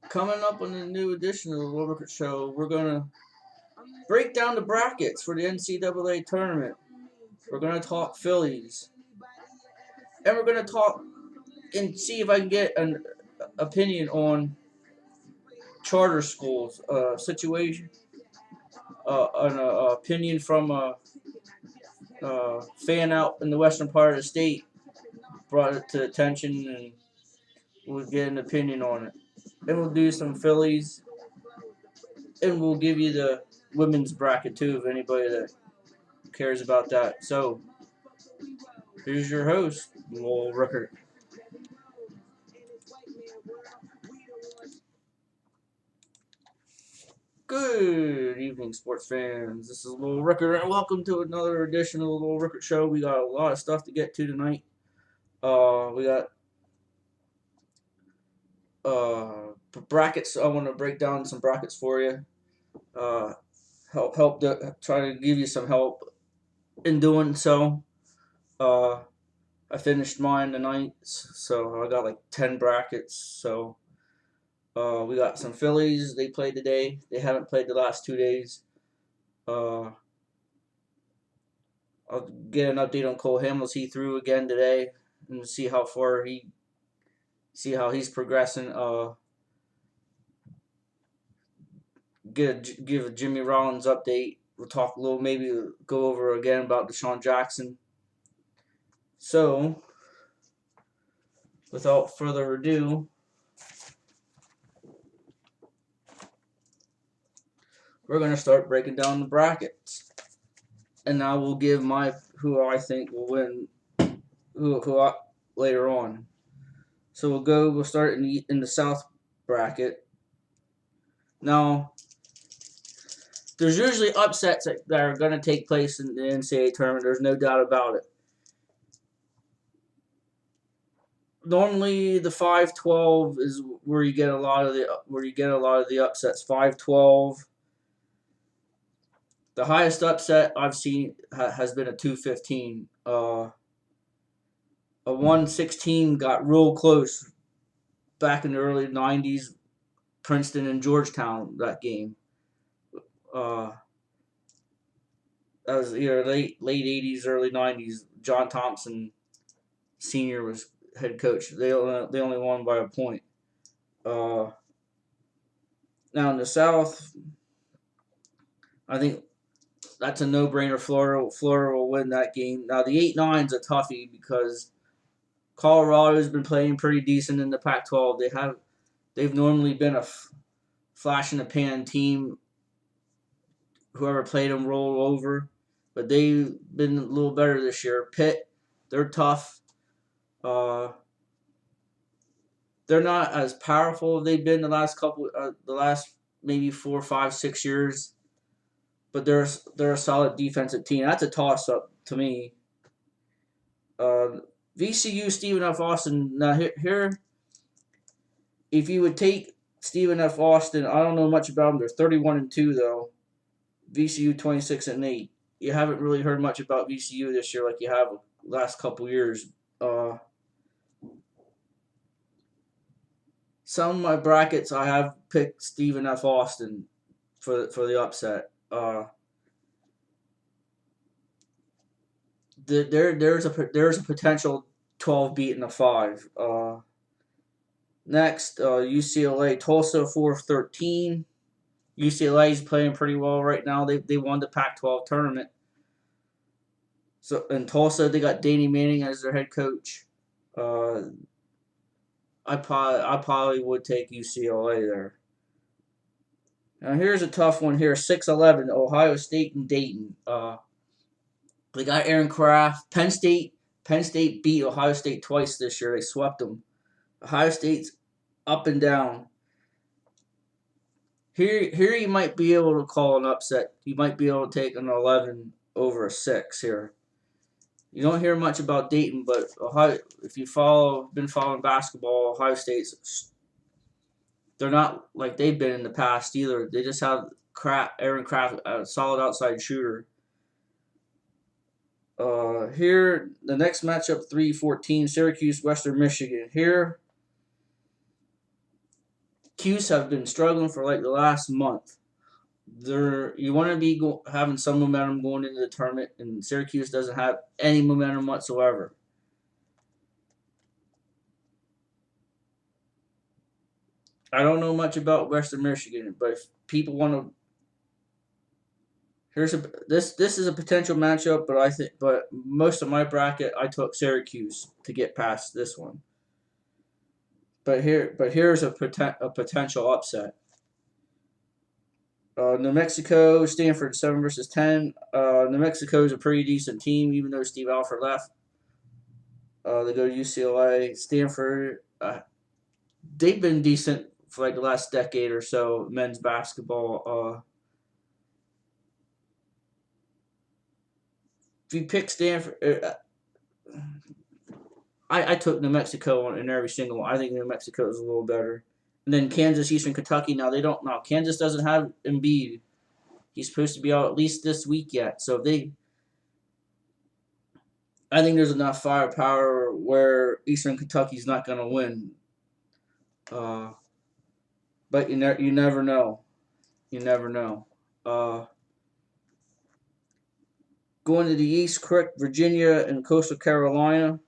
Coming up on the new edition of the World Record Show, we're going to break down the brackets for the NCAA tournament. We're going to talk Phillies. And we're going to talk and see if I can get an opinion on charter schools situation, an opinion from a fan out in the western part of the state brought it to attention, and we'll get an opinion on it. And we'll do some Phillies, and we'll give you the women's bracket too, if anybody that cares about that. So, here's your host, Lowell Rickert. Good evening, sports fans. This is Lowell Rickert, and welcome to another edition of the Lowell Rickert Show. We got a lot of stuff to get to tonight. We got brackets. I want to break down some brackets for you. Try to give you some help in doing so. I finished mine tonight, so I got like 10 brackets. So we got some Phillies. They played today. They haven't played the last 2 days. I'll get an update on Cole Hamels. He threw again today, and see how he's progressing. Give a Jimmy Rollins update. We'll talk a little, maybe go over again about Deshaun Jackson. So, without further ado, we're going to start breaking down the brackets. And I will give who I think will win later on. So we'll start in the South bracket. Now, there's usually upsets that are going to take place in the NCAA tournament. There's no doubt about it. Normally, the 5-12 is where you get a lot of the upsets. 5-12. The highest upset I've seen has been a 2-15. A 1-16 got real close back in the early 90s. Princeton and Georgetown, that game. That was either late 80s, early 90s. John Thompson Sr. was head coach. They only won by a point. Now in the South, I think that's a no-brainer. Florida will win that game. Now the 8-9's a toughie because Colorado's been playing pretty decent in the Pac-12. They've normally been a flash in the pan team. Whoever played them roll over, but they've been a little better this year. Pitt, they're tough. They're not as powerful as they've been the last maybe 4, 5, 6 years, but they're a solid defensive team. That's a toss up to me. VCU, Stephen F. Austin. Now here, if you would take Stephen F. Austin, I don't know much about them. They're 31-2 though. VCU 26-8. You haven't really heard much about VCU this year like you have the last couple years. Some of my brackets I have picked Stephen F. Austin for the upset. There's a potential 12 beating a 5. Next, UCLA, Tulsa 4-13. UCLA is playing pretty well right now. They won the Pac-12 tournament. So in Tulsa, they got Danny Manning as their head coach. I probably would take UCLA there. Now here's a tough one here. 6-11, Ohio State and Dayton. They got Aaron Kraft. Penn State beat Ohio State twice this year. They swept them. Ohio State's up and down. Here you might be able to call an upset. You might be able to take an 11 over a 6 here. You don't hear much about Dayton, but Ohio, if you been following basketball, Ohio State's, they're not like they've been in the past either. They just have Aaron Kraft, a solid outside shooter. Here, the next matchup, 3-14, Syracuse, Western Michigan. Here, Cuse have been struggling for like the last month. You want to be having some momentum going into the tournament, and Syracuse doesn't have any momentum whatsoever. I don't know much about Western Michigan, but if people want to, this is a potential matchup, but most of my bracket I took Syracuse to get past this one. Here's a potential upset. New Mexico, Stanford 7-10. New Mexico is a pretty decent team, even though Steve Alford left. They go to UCLA. Stanford, they've been decent for like the last decade or so. Men's basketball. If you pick Stanford, I took New Mexico in every single one. I think New Mexico is a little better. And then Kansas, Eastern Kentucky. Now they don't. Now Kansas doesn't have Embiid. He's supposed to be out at least this week yet. So I think there's enough firepower where Eastern Kentucky's not going to win. But you never know. You never know. Going to the East, correct, Virginia and Coastal Carolina.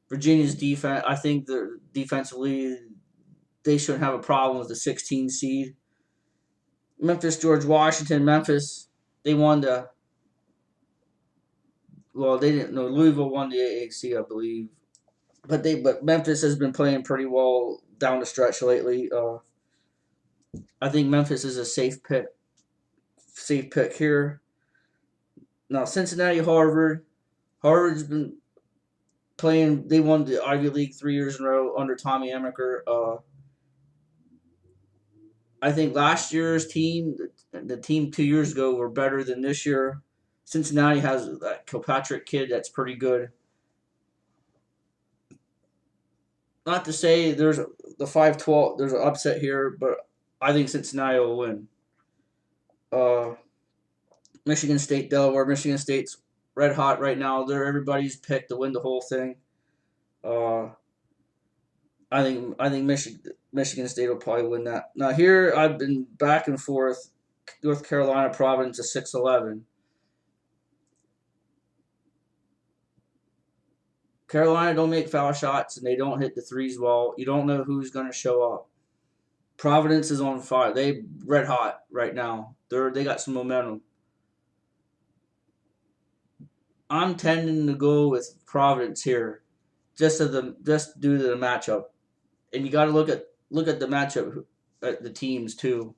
Virginia's defense, I think defensively, they shouldn't have a problem with the 16 seed. Memphis, George Washington, Memphis, they won the. Well, they didn't know. Louisville won the AAC, I believe, but Memphis has been playing pretty well down the stretch lately. I think Memphis is a safe pick. Safe pick here. Now Cincinnati, Harvard. Harvard's been playing. They won the Ivy League 3 years in a row under Tommy Amaker. I think last year's team, the team 2 years ago, were better than this year. Cincinnati has that Kilpatrick kid that's pretty good. Not to say there's the 5-12, there's an upset here, but I think Cincinnati will win. Michigan State, Delaware. Michigan State's red hot right now. They're everybody's pick to win the whole thing. I think Michigan State will probably win that. Now here I've been back and forth. North Carolina, Providence is 6-11. Carolina don't make foul shots and they don't hit the threes well. You don't know who's going to show up. Providence is on fire. They red hot right now. They got some momentum. I'm tending to go with Providence here, just due to the matchup, and you got to look at the matchup at the teams too.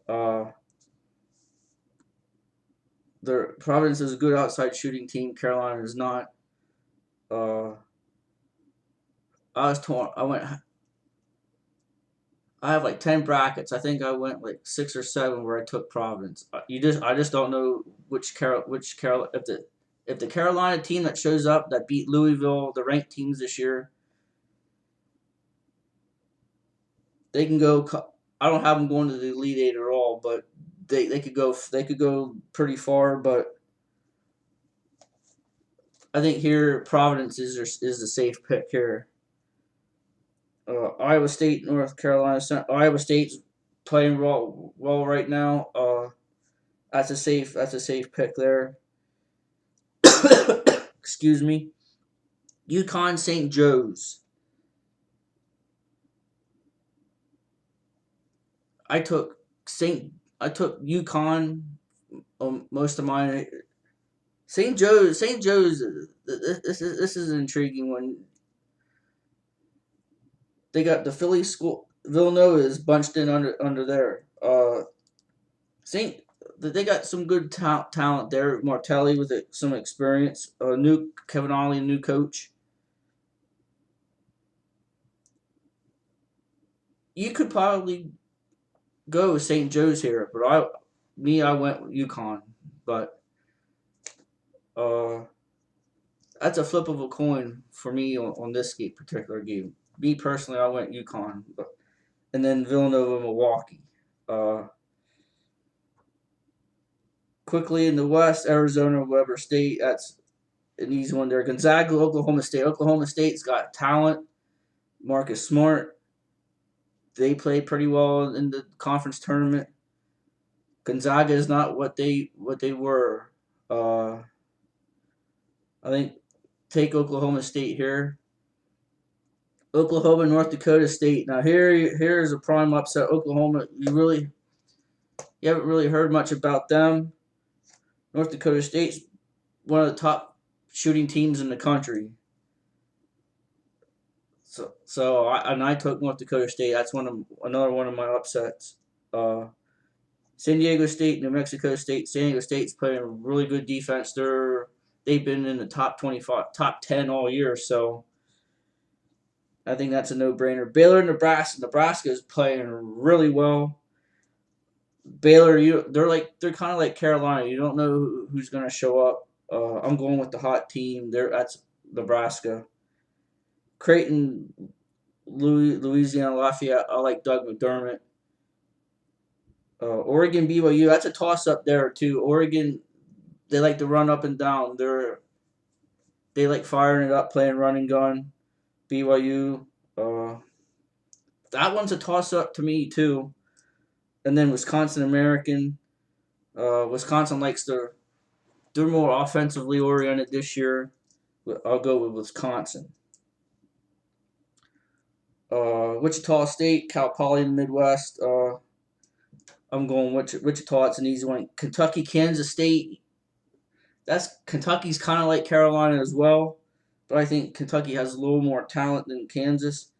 Providence is a good outside shooting team. Carolina is not. I was torn. I have like 10 brackets. I think I went like 6 or 7 where I took Providence. I just don't know which if the Carolina team that shows up that beat Louisville, the ranked teams this year, they can go. I don't have them going to the Elite Eight at all, but they could go pretty far. But I think here Providence is the safe pick here. Iowa State, North Carolina. Iowa State's playing well right now. That's a safe pick there. Excuse me. UConn, St. Joe's. I took UConn. Most of mine. St. Joe's. This is an intriguing one. They got the Philly school. Villanova is bunched in under there. They got some good talent there. Martelli with some experience. New Kevin Ollie, new coach. You could probably go with St. Joe's here, but I went with UConn. But that's a flip of a coin for me on this particular game. Me personally, I went UConn, and then Villanova, Milwaukee. Quickly in the West, Arizona, Weber State. That's an easy one there. Gonzaga, Oklahoma State. Oklahoma State's got talent. Marcus Smart. They played pretty well in the conference tournament. Gonzaga is not what they were. I think take Oklahoma State here. Oklahoma, North Dakota State. Now here's a prime upset. Oklahoma, you haven't really heard much about them. North Dakota State's one of the top shooting teams in the country. I took North Dakota State. That's another one of my upsets. San Diego State, New Mexico State. San Diego State's playing really good defense. They've been in the top 25, top 10 all year. So I think that's a no-brainer. Baylor, Nebraska. Nebraska is playing really well. Baylor, they're kind of like Carolina. You don't know who's going to show up. I'm going with the hot team. That's Nebraska. Creighton, Louisiana Lafayette. I like Doug McDermott. Oregon, BYU. That's a toss-up there too. Oregon, they like to run up and down. They like firing it up, playing run and gun. BYU, that one's a toss-up to me too. And then Wisconsin American. Wisconsin they're more offensively oriented this year. I'll go with Wisconsin. Wichita State, Cal Poly in the Midwest. I'm going Wichita. It's an easy one. Kentucky, Kansas State. Kentucky's kind of like Carolina as well, but I think Kentucky has a little more talent than Kansas.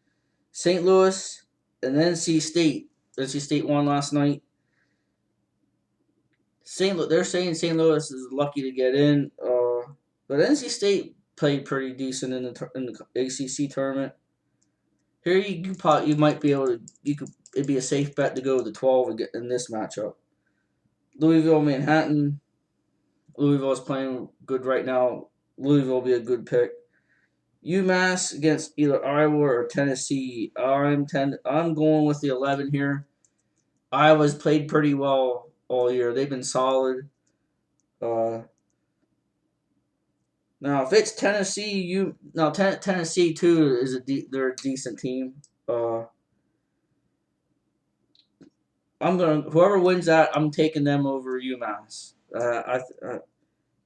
St. Louis and NC State. NC State won last night. They're saying St. Louis is lucky to get in, but NC State played pretty decent in the ACC tournament. Here you might be able to it'd be a safe bet to go with the 12 in this matchup. Louisville, Manhattan. Louisville is playing good right now. Louisville will be a good pick. UMass against either Iowa or Tennessee. I'm going with the 11 here. Iowa's played pretty well all year. They've been solid. Now if it's Tennessee, Tennessee too they're a decent team. Whoever wins that, I'm taking them over UMass.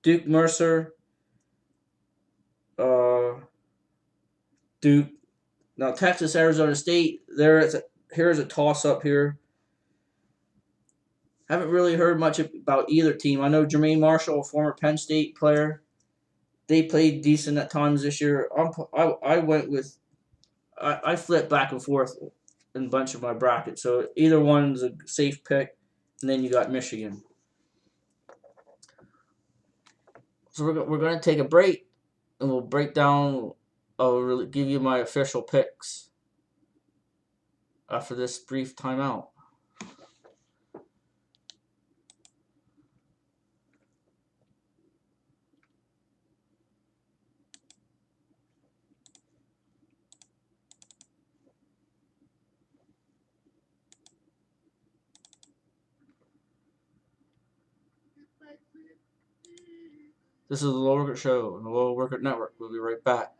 Duke Mercer. Duke. Now Texas, Arizona State. Here's a toss up here. Haven't really heard much about either team. I know Jermaine Marshall, a former Penn State player. They played decent at times this year. I flipped back and forth in a bunch of my brackets. So either one's a safe pick, and then you got Michigan. So we're going to take a break, and we'll break down. I'll really give you my official picks after this brief timeout. This is the Low Workout Show on the Low Workout Network. We'll be right back.